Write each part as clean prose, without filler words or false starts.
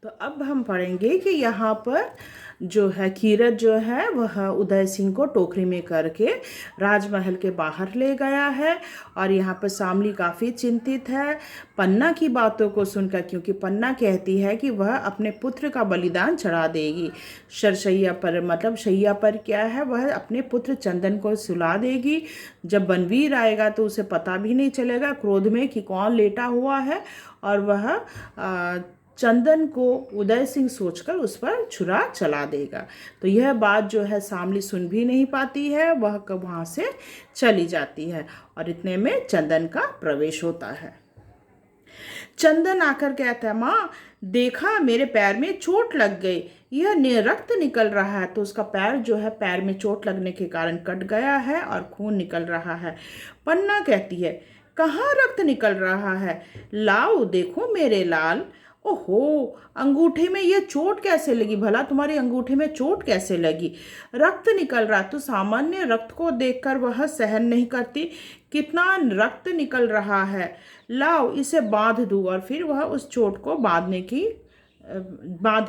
तो अब हम पढ़ेंगे कि यहाँ पर जो है कीरत जो है वह उदय सिंह को टोकरी में करके राजमहल के बाहर ले गया है। और यहाँ पर शामली काफ़ी चिंतित है पन्ना की बातों को सुनकर, क्योंकि पन्ना कहती है कि वह अपने पुत्र का बलिदान चढ़ा देगी शरशैया पर, मतलब शैया पर क्या है, वह अपने पुत्र चंदन को सुला देगी। जब बनवीर आएगा तो उसे पता भी नहीं चलेगा क्रोध में कि कौन लेटा हुआ है, और वह चंदन को उदय सिंह सोचकर उस पर छुरा चला देगा। तो यह बात जो है शामली सुन भी नहीं पाती है, वह कब वहाँ से चली जाती है और इतने में चंदन का प्रवेश होता है। चंदन आकर कहता है, माँ देखा मेरे पैर में चोट लग गई, यह रक्त निकल रहा है। तो उसका पैर जो है पैर में चोट लगने के कारण कट गया है और खून निकल रहा है। पन्ना कहती है, कहाँ रक्त निकल रहा है, लाओ देखो मेरे लाल। ओहो, अंगूठे में ये चोट कैसे लगी, भला तुम्हारी अंगूठे में चोट कैसे लगी, रक्त निकल रहा। तो सामान्य रक्त को देखकर वह सहन नहीं करती, कितना रक्त निकल रहा है, लाओ इसे बांध दूँ। और फिर वह उस चोट को बांध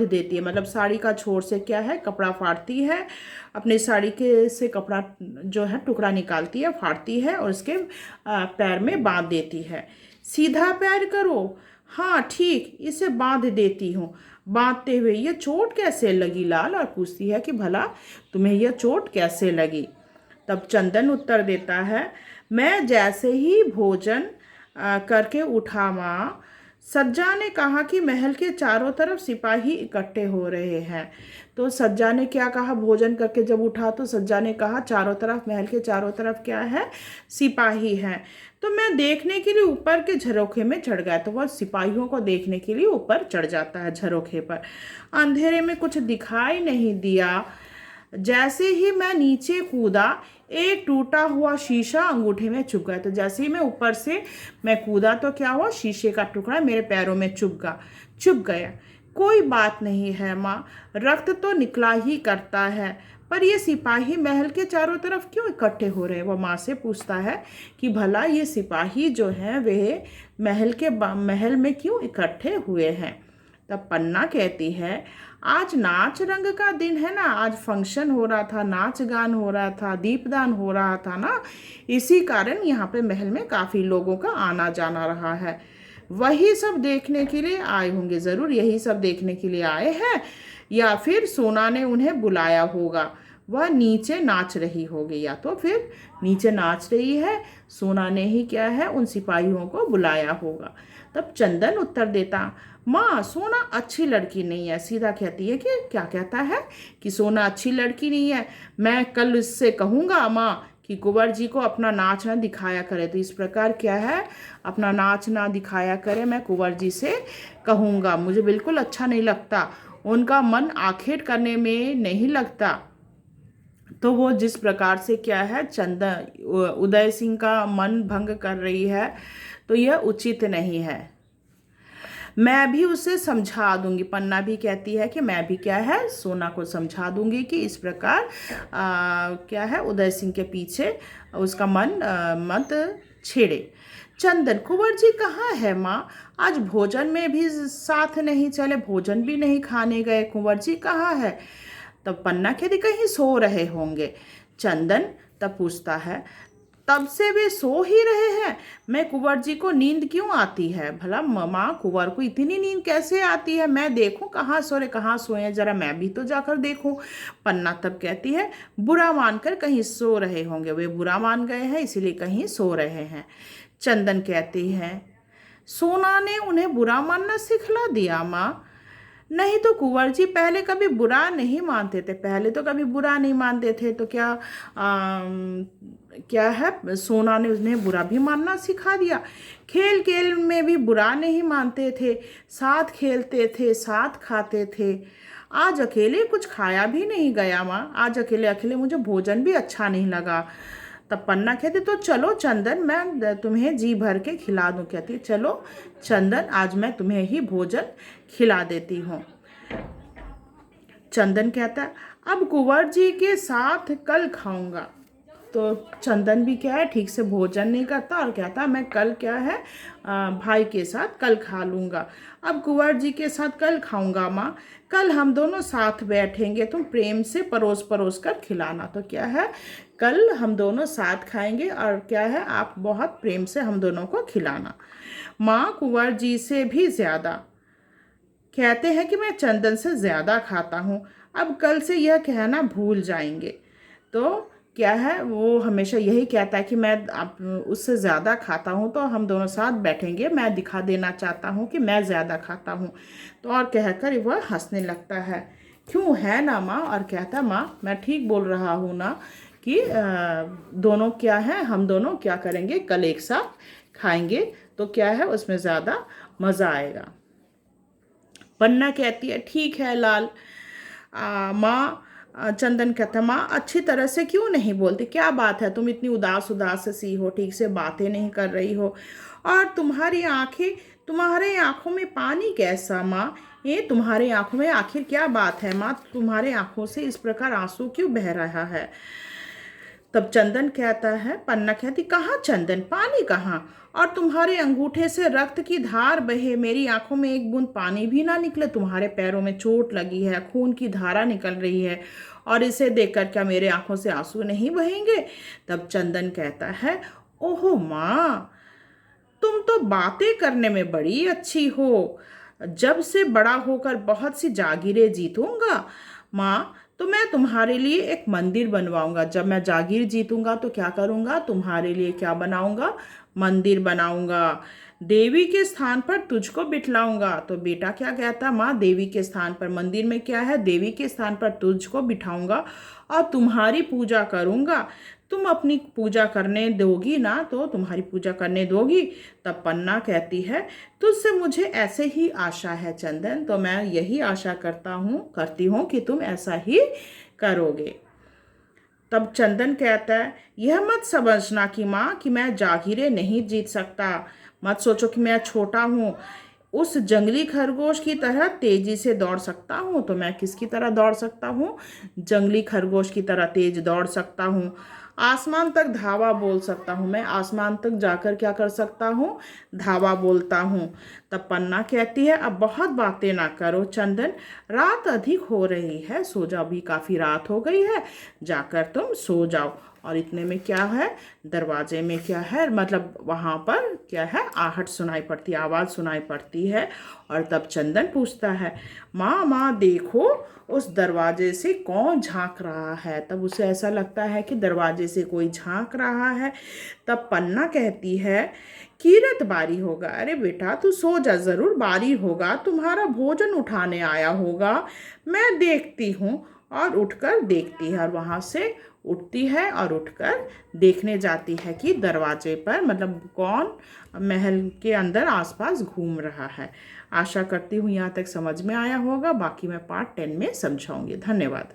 देती है, मतलब साड़ी का छोर से क्या है कपड़ा फाड़ती है, अपने साड़ी के से कपड़ा जो है टुकड़ा निकालती है, फाड़ती है और उसके पैर में बांध देती है। सीधा पैर करो, हाँ ठीक, इसे बांध देती हूँ। बांधते हुए ये चोट कैसे लगी लाल, और पूछती है कि भला तुम्हें यह चोट कैसे लगी। तब चंदन उत्तर देता है, मैं जैसे ही भोजन करके उठा माँ, सज्जा ने कहा कि महल के चारों तरफ सिपाही इकट्ठे हो रहे हैं। तो सज्जा ने क्या कहा, भोजन करके जब उठा तो सज्जा ने कहा चारों तरफ, महल के चारों तरफ क्या है, सिपाही हैं। तो मैं देखने के लिए ऊपर के झरोखे में चढ़ गया। तो वह सिपाहियों को देखने के लिए ऊपर चढ़ जाता है झरोखे पर। अंधेरे में कुछ दिखाई नहीं दिया, जैसे ही मैं नीचे कूदा एक टूटा हुआ शीशा अंगूठे में चुभ गया। तो जैसे ही मैं ऊपर से मैं कूदा तो क्या हुआ, शीशे का टुकड़ा मेरे पैरों में चुभ गया। कोई बात नहीं है माँ, रक्त तो निकला ही करता है, पर ये सिपाही महल के चारों तरफ क्यों इकट्ठे हो रहे हैं। वो माँ से पूछता है कि भला ये सिपाही जो हैं वे महल में क्यों इकट्ठे हुए हैं। तब पन्ना कहती है, आज नाच रंग का दिन है ना, आज फंक्शन हो रहा था, नाच गान हो रहा था, दीपदान हो रहा था ना, इसी कारण यहाँ पे महल में काफ़ी लोगों का आना जाना रहा है। वही सब देखने के लिए आए होंगे, ज़रूर यही सब देखने के लिए आए हैं, या फिर सोना ने उन्हें बुलाया होगा, वह नीचे नाच रही होगी, या तो फिर नीचे नाच रही है, सोना ने ही क्या है उन सिपाहियों को बुलाया होगा। तब चंदन उत्तर देता, माँ सोना अच्छी लड़की नहीं है। सीधा कहती है कि क्या कहता है कि सोना अच्छी लड़की नहीं है, मैं कल इससे कहूँगा माँ कि कुंवर जी को अपना नाच ना दिखाया करे। तो इस प्रकार क्या है, अपना नाच ना दिखाया करे, मैं कुंवर जी से कहूँगा, मुझे बिल्कुल अच्छा नहीं लगता, उनका मन आखेट करने में नहीं लगता। तो वो जिस प्रकार से क्या है चंदन उदय सिंह का मन भंग कर रही है, तो यह उचित नहीं है, मैं भी उसे समझा दूंगी। पन्ना भी कहती है कि मैं भी क्या है सोना को समझा दूंगी कि इस प्रकार क्या है उदय सिंह के पीछे उसका मन मत छेड़े। चंदन, कुंवर जी कहाँ है माँ, आज भोजन में भी साथ नहीं चले, भोजन भी नहीं खाने गए, कुंवर जी कहाँ है। तब पन्ना कहती कहीं सो रहे होंगे। चंदन तब पूछता है, तब से वे सो ही रहे हैं, मैं कुंवर जी को नींद क्यों आती है, भला माँ कुंवर को इतनी नींद कैसे आती है, मैं देखूं कहाँ सो रहे, कहाँ सोए, जरा मैं भी तो जाकर देखूं। पन्ना तब कहती है, बुरा मानकर कहीं सो रहे होंगे, वे बुरा मान गए हैं इसीलिए कहीं सो रहे हैं। चंदन कहती है, सोना ने उन्हें बुरा मानना सिखला दिया माँ, नहीं तो कुंवर जी पहले कभी बुरा नहीं मानते थे, पहले तो कभी बुरा नहीं मानते थे, तो क्या है सोना ने उन्हें बुरा भी मानना सिखा दिया। खेल खेल में भी बुरा नहीं मानते थे, साथ खेलते थे, साथ खाते थे, आज अकेले कुछ खाया भी नहीं गया माँ, आज अकेले अकेले मुझे भोजन भी अच्छा नहीं लगा। तब पन्ना कहती, तो चलो चंदन मैं तुम्हें जी भर के खिला दूं। कहती चलो चंदन, आज मैं तुम्हें ही भोजन खिला देती हूँ। चंदन कहता, अब कुंवर जी के साथ कल खाऊंगा। तो चंदन भी क्या है, ठीक से भोजन नहीं करता और कहता मैं कल क्या है भाई के साथ कल खा लूँगा। अब कुंवर जी के साथ कल खाऊंगा माँ, कल हम दोनों साथ बैठेंगे, तुम प्रेम से परोस परोस कर खिलाना। तो क्या है, कल हम दोनों साथ खाएंगे और क्या है, आप बहुत प्रेम से हम दोनों को खिलाना। माँ कुंवर जी से भी ज़्यादा कहते हैं कि मैं चंदन से ज़्यादा खाता हूँ, अब कल से यह कहना भूल जाएंगे। तो क्या है, वो हमेशा यही कहता है कि मैं आप उससे ज़्यादा खाता हूँ, तो हम दोनों साथ बैठेंगे, मैं दिखा देना चाहता हूँ कि मैं ज़्यादा खाता हूँ। तो और कहकर वह हंसने लगता है। क्यों है ना माँ, और कहता माँ मैं ठीक बोल रहा हूँ ना कि दोनों क्या है, हम दोनों क्या करेंगे, कल एक साथ खाएंगे, तो क्या है उसमें ज़्यादा मज़ा आएगा। पन्ना कहती है ठीक है लाल। माँ चंदन कहता माँ अच्छी तरह से क्यों नहीं बोलती, क्या बात है, तुम इतनी उदास उदास सी हो, ठीक से बातें नहीं कर रही हो, और तुम्हारी आंखें, तुम्हारे आंखों में पानी कैसा माँ, ये तुम्हारी आंखों में आखिर क्या बात है माँ, तुम्हारे आंखों से इस प्रकार आंसू क्यों बह रहा है। तब चंदन कहता है, पन्ना कहती कहाँ चंदन, पानी कहाँ, और तुम्हारे अंगूठे से रक्त की धार बहे, मेरी आंखों में एक बूंद पानी भी ना निकले, तुम्हारे पैरों में चोट लगी है, खून की धारा निकल रही है, और इसे देखकर क्या मेरे आंखों से आंसू नहीं बहेंगे। तब चंदन कहता है, ओहो माँ, तुम तो बातें करने में बड़ी अच्छी हो, जब से बड़ा होकर बहुत सी जागीरें जीतूंगा माँ, तो मैं तुम्हारे लिए एक मंदिर बनवाऊंगा, जब मैं जागीर जीतूंगा तो क्या करूंगा, तुम्हारे लिए क्या बनाऊंगा, मंदिर बनाऊंगा, देवी के स्थान पर तुझको बिठलाऊंगा। तो बेटा क्या कहता, माँ देवी के स्थान पर, मंदिर में क्या है, देवी के स्थान पर तुझको बिठाऊंगा और तुम्हारी पूजा करूंगा, तुम अपनी पूजा करने दोगी ना, तो तुम्हारी पूजा करने दोगी। तब पन्ना कहती है तुझसे मुझे ऐसे ही आशा है चंदन, तो मैं यही आशा करती हूँ कि तुम ऐसा ही करोगे। तब चंदन कहता है यह मत समझना कि माँ कि मैं जागीरें नहीं जीत सकता, मत सोचो कि मैं छोटा हूँ, उस जंगली खरगोश की तरह तेजी से दौड़ सकता हूँ। तो मैं किसकी तरह दौड़ सकता हूँ, जंगली खरगोश की तरह तेज दौड़ सकता हूँ, आसमान तक धावा बोल सकता हूँ, मैं आसमान तक जाकर क्या कर सकता हूँ, धावा बोलता हूँ। तब पन्ना कहती है अब बहुत बातें ना करो चंदन, रात अधिक हो रही है, सो जाओ, भी काफ़ी रात हो गई है, जाकर तुम सो जाओ। और इतने में क्या है, दरवाजे में क्या है, मतलब वहाँ पर क्या है, आहट सुनाई पड़ती है, आवाज़ सुनाई पड़ती है। और तब चंदन पूछता है माँ माँ देखो उस दरवाजे से कौन झांक रहा है। तब उसे ऐसा लगता है कि दरवाजे से कोई झांक रहा है। तब पन्ना कहती है कीरत बारी होगा, अरे बेटा तू सो जा, ज़रूर बारी होगा, तुम्हारा भोजन उठाने आया होगा, मैं देखती हूँ। और उठकर देखती है, और वहाँ से उठती है और उठकर देखने जाती है कि दरवाजे पर मतलब कौन महल के अंदर आसपास घूम रहा है। आशा करती हूँ यहाँ तक समझ में आया होगा, बाकी मैं पार्ट 10 में समझाऊंगी। धन्यवाद।